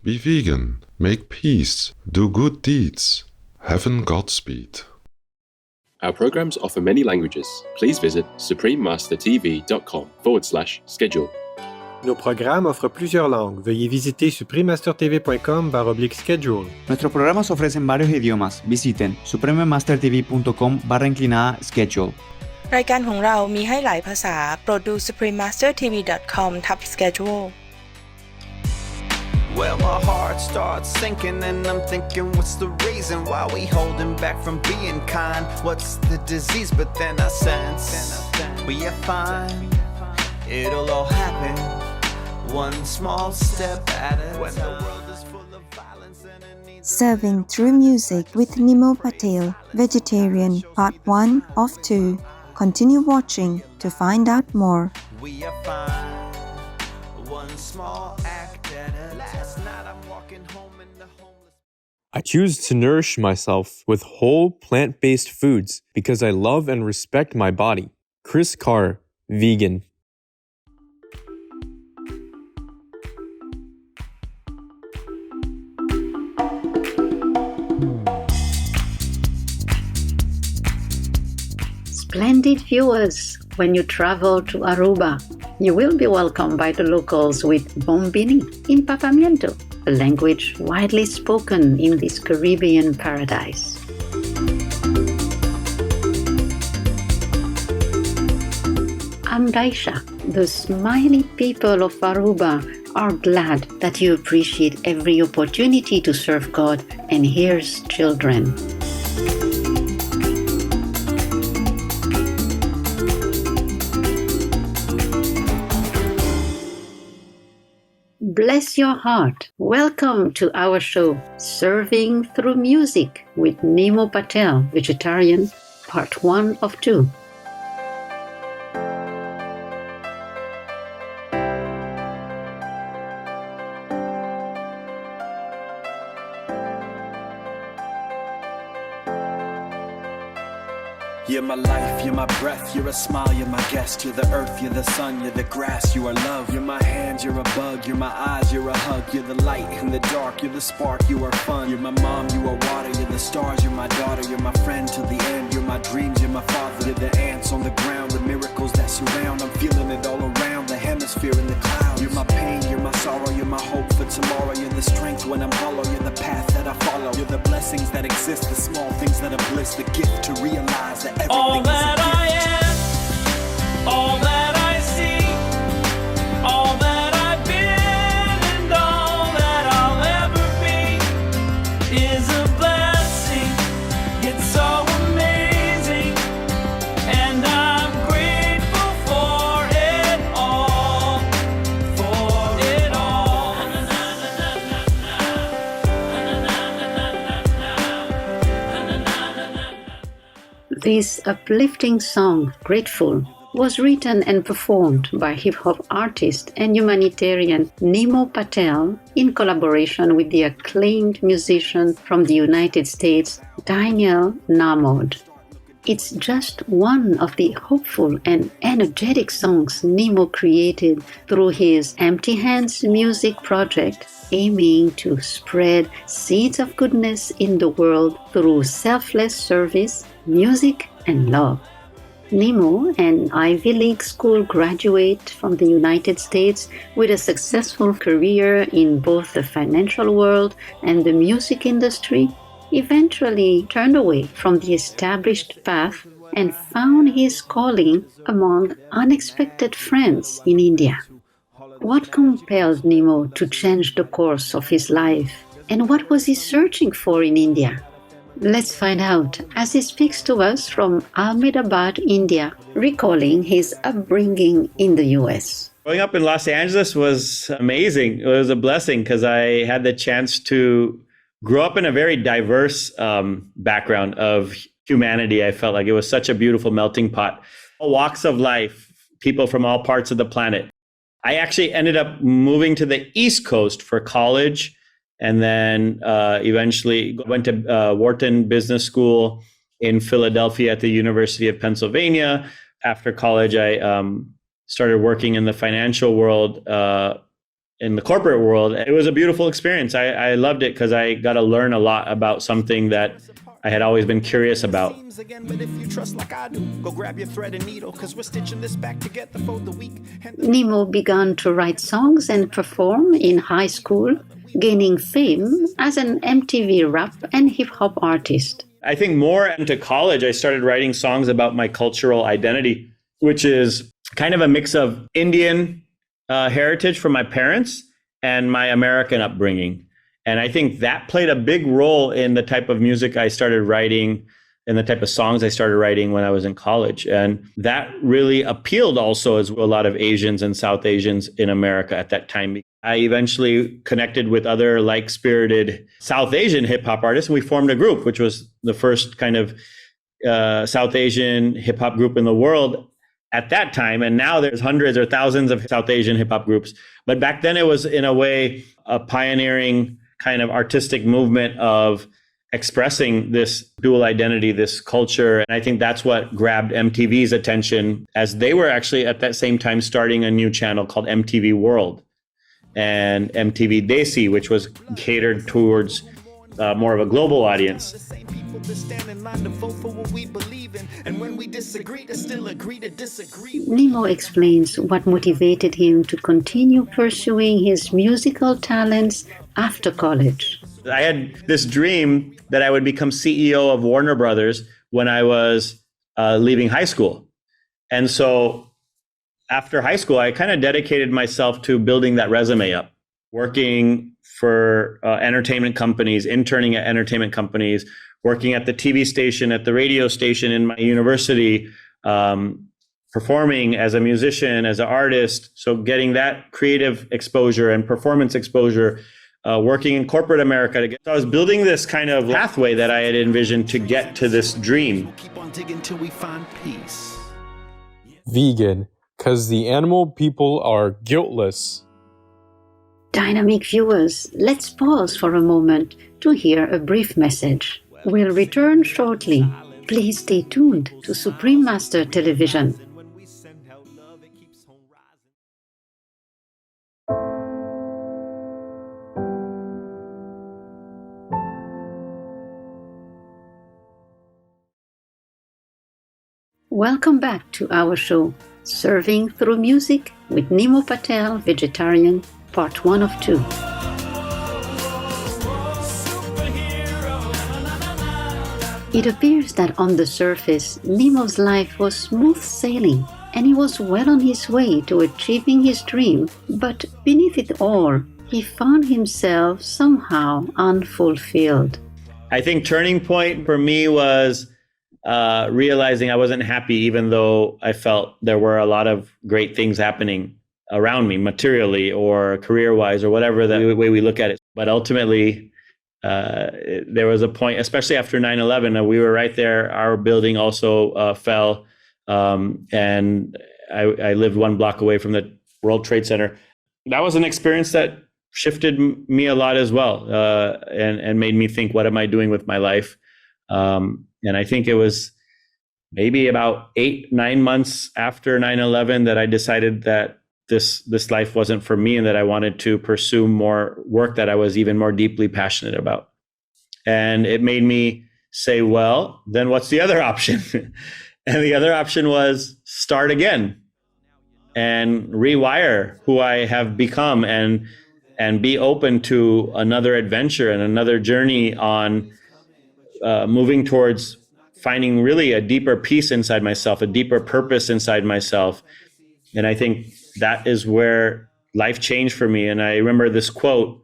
Be vegan, make peace, do good deeds. Heaven Godspeed. Our programs offer many languages. Please visit suprememastertv.com/schedule. Nos programmes offrent plusieurs langues. Veuillez visiter suprememastertv.com/schedule. Nuestros programas ofrecen varios idiomas. Visiten suprememastertv.com/schedule. รายการของเรามีให้หลายภาษาโปรดดู suprememastertv.com/schedule Well, my heart starts sinking and I'm thinking, what's the reason why we holding back from being kind? What's the disease? But then I sense we are fine. It'll all happen one small step at a time. When the world is full of violence and it needs Serving through music with Nimo Patel, Vegetarian, Part 1 of 2. Continue watching to find out more. we are fine. One small act at a last night I'm walking home in the homeless. I choose to nourish myself with whole plant-based foods because I love and respect my body. Chris Carr, vegan. Splendid viewers, when you travel to Aruba, you will be welcomed by the locals with bombini in Papamiento, a language widely spoken in this Caribbean paradise. Amdaisha, the smiley people of Aruba, are glad that you appreciate every opportunity to serve God and His children. Bless your heart. Welcome to our show, Serving Through Music with Nimo Patel, Vegetarian, Part 1 of 2. You're my life, you're my breath, you're a smile, you're my guest. You're the earth, you're the sun, you're the grass, you are love. You're my hands, you're a bug, you're my eyes, you're a hug. You're the light in the dark, you're the spark, you are fun. You're my mom, you are water, you're the stars, you're my daughter. You're my friend till the end, you're my dreams, you're my father. You're the ants on the ground, the miracles that surround. I'm feeling it all around, the hemisphere in the clouds. You're my pain, you're my sorrow, you're my hope for tomorrow. You're the strength when I'm hollow, you're the path that I follow. You're the blessings that exist, the small things that are bliss. The gift to realize that everything is a gift. I am, all that I see, all that I've been, and all that I'll ever be is a blessing. It's so amazing, and I'm grateful for it all, for it all. This uplifting song, Grateful, was written and performed by hip-hop artist and humanitarian Nimo Patel in collaboration with the acclaimed musician from the United States, Daniel Namod. It's just one of the hopeful and energetic songs Nimo created through his Empty Hands music project, aiming to spread seeds of goodness in the world through selfless service, music, and love. Nimo, an Ivy League school graduate from the United States with a successful career in both the financial world and the music industry, eventually turned away from the established path and found his calling among unexpected friends in India. What compelled Nimo to change the course of his life, and what was he searching for in India? Let's find out as he speaks to us from Ahmedabad, India, recalling his upbringing in the US. Growing up in Los Angeles was amazing. It was a blessing because I had the chance to grow up in a very diverse background of humanity. I felt like it was such a beautiful melting pot. All walks of life, people from all parts of the planet. I actually ended up moving to the East Coast for college, and then eventually went to Wharton Business School in Philadelphia at the University of Pennsylvania. After college, I started working in the financial world in the corporate world. It was a beautiful experience. I loved it because I got to learn a lot about something that I had always been curious about. Nimo began to write songs and perform in high school, gaining fame as an MTV rap and hip-hop artist. I think more into college, I started writing songs about my cultural identity, which is kind of a mix of Indian heritage from my parents and my American upbringing. And I think that played a big role in the type of music I started writing and the type of songs I started writing when I was in college. And that really appealed also as a lot of Asians and South Asians in America at that time. I eventually connected with other like-spirited South Asian hip-hop artists, and we formed a group, which was the first kind of South Asian hip-hop group in the world at that time. And now there's hundreds or thousands of South Asian hip-hop groups. But back then it was, in a way, a pioneering kind of artistic movement of expressing this dual identity, this culture. And I think that's what grabbed MTV's attention, as they were actually at that same time starting a new channel called MTV World and MTV Desi, which was catered towards more of a global audience. Nimo explains what motivated him to continue pursuing his musical talents after college. I had this dream that I would become CEO of Warner Brothers when I was leaving high school. And so after high school, I kind of dedicated myself to building that resume up, working for entertainment companies, interning at entertainment companies, working at the TV station, at the radio station in my university, performing as a musician, as an artist. So getting that creative exposure and performance exposure, working in corporate America. So I was building this kind of pathway that I had envisioned to get to this dream. Keep on digging till we find peace. Vegan, because the animal people are guiltless. Dynamic viewers, let's pause for a moment to hear a brief message. We'll return shortly. Please stay tuned to Supreme Master Television. Welcome back to our show, Serving Through Music with Nimo Patel, Vegetarian, Part 1 of 2. It appears that on the surface, Nimo's life was smooth sailing, and he was well on his way to achieving his dream. But beneath it all, he found himself somehow unfulfilled. I think turning point for me was realizing I wasn't happy, even though I felt there were a lot of great things happening around me, materially or career-wise or whatever the way we look at it. But ultimately, there was a point, especially after 9/11, we were right there. Our building also fell, and I lived one block away from the World Trade Center. That was an experience that shifted me a lot as well, and made me think, what am I doing with my life? And I think it was maybe about 8-9 months after 9/11 that I decided that this life wasn't for me, and that I wanted to pursue more work that I was even more deeply passionate about. And it made me say, well, then what's the other option? And the other option was start again and rewire who I have become, and be open to another adventure and another journey on moving towards finding really a deeper peace inside myself, a deeper purpose inside myself. And I think that is where life changed for me. And I remember this quote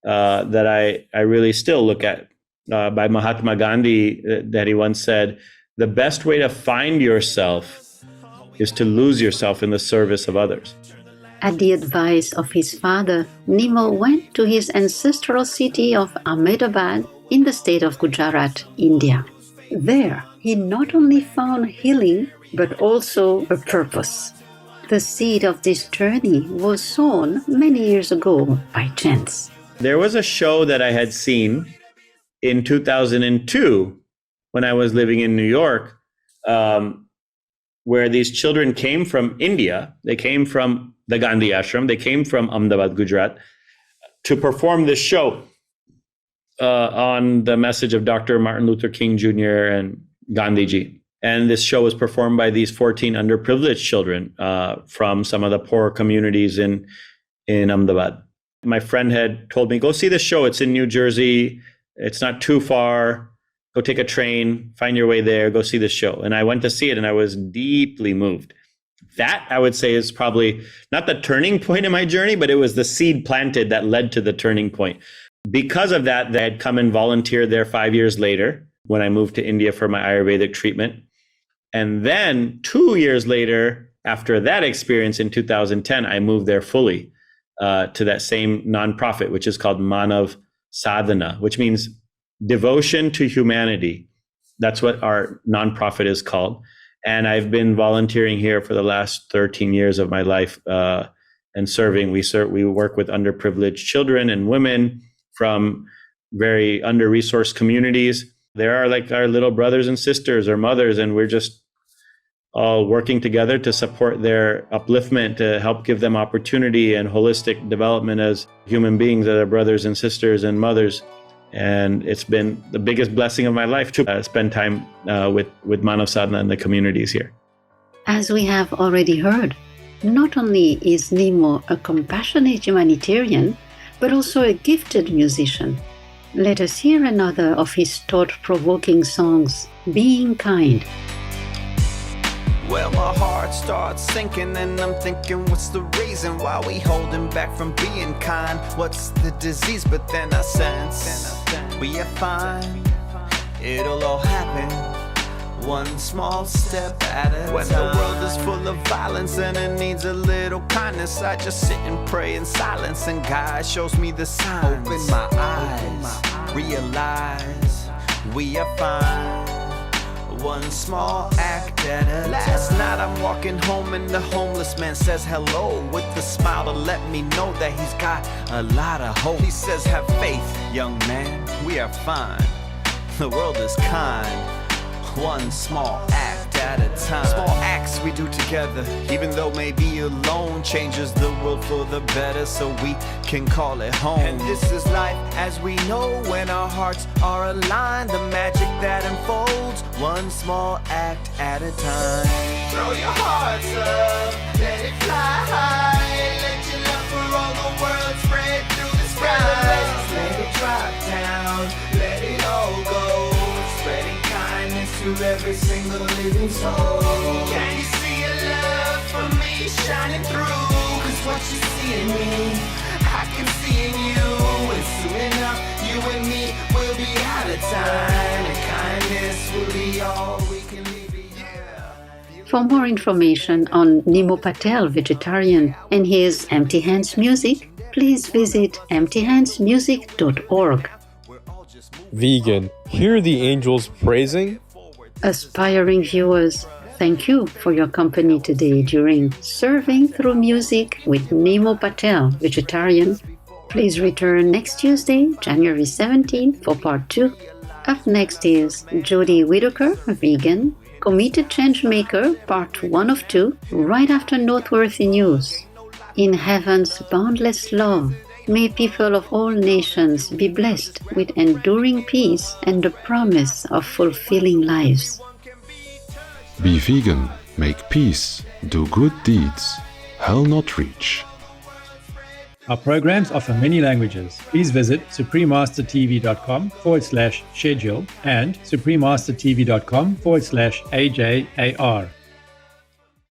that I really still look at by Mahatma Gandhi, that he once said, "The best way to find yourself is to lose yourself in the service of others." At the advice of his father, Nimo went to his ancestral city of Ahmedabad in the state of Gujarat, India. There, he not only found healing, but also a purpose. The seed of this journey was sown many years ago by chance. There was a show that I had seen in 2002 when I was living in New York, where these children came from India. They came from the Gandhi ashram. They came from Ahmedabad, Gujarat, to perform this show on the message of Dr. Martin Luther King Jr. and Gandhiji. And this show was performed by these 14 underprivileged children from some of the poor communities in Ahmedabad. My friend had told me, go see this show. It's in New Jersey. It's not too far. Go take a train, find your way there, go see this show. And I went to see it and I was deeply moved. That, I would say, is probably not the turning point in my journey, but it was the seed planted that led to the turning point. Because of that, I had come and volunteered there 5 years later when I moved to India for my Ayurvedic treatment. And then 2 years later, after that experience in 2010, I moved there fully to that same nonprofit, which is called Manav Sadhana, which means devotion to humanity. That's what our nonprofit is called. And I've been volunteering here for the last 13 years of my life and serving. We work with underprivileged children and women from very under-resourced communities. There are like our little brothers and sisters or mothers, and we're just all working together to support their upliftment, to help give them opportunity and holistic development as human beings, as our brothers and sisters and mothers. And it's been the biggest blessing of my life to spend time with Manav Sadhana and the communities here. As we have already heard, not only is Nimo a compassionate humanitarian, but also a gifted musician. Let us hear another of his thought-provoking songs, Being Kind. Well, my heart starts sinking and I'm thinking, what's the reason why we holding back from being kind? What's the disease? But then I sense we are fine. It'll all happen one small step at a time. When the world is full of violence and it needs a little kindness, I just sit and pray in silence and God shows me the signs. Open my eyes, realize we are fine. One small act at a time. Last night I'm walking home and the homeless man says hello with a smile to let me know that he's got a lot of hope. He says, have faith, young man, we are fine. The world is kind. One small act at a time. Small acts we do together, even though maybe alone, changes the world for the better so we can call it home. And this is life as we know when our hearts are aligned. The magic that unfolds, one small act at a time. Throw your hearts up, let it fly high. Let your love for all the world spread through the skies. Let it drop down, let it all go. Spreading kindness to every single living soul. Can you see your love for me shining through? Cause what you see in me, I can see in you. And soon enough, you and me will be out of time. And kindness will be all we can leave behind. For more information on Nimo Patel, vegetarian, and his Empty Hands music, please visit emptyhandsmusic.org. Vegan, hear the angels praising? Aspiring viewers, thank you for your company today during Serving Through Music with Nimo Patel, vegetarian. Please return next Tuesday, January 17th for part 2. Up next is Jodie Whittaker, vegan, committed change maker, part 1 of 2, right after Noteworthy News. In heaven's boundless love, may people of all nations be blessed with enduring peace and the promise of fulfilling lives. Be vegan, make peace, do good deeds, hell not reach. Our programs offer many languages. Please visit suprememastertv.com/schedule and suprememastertv.com/AJAR.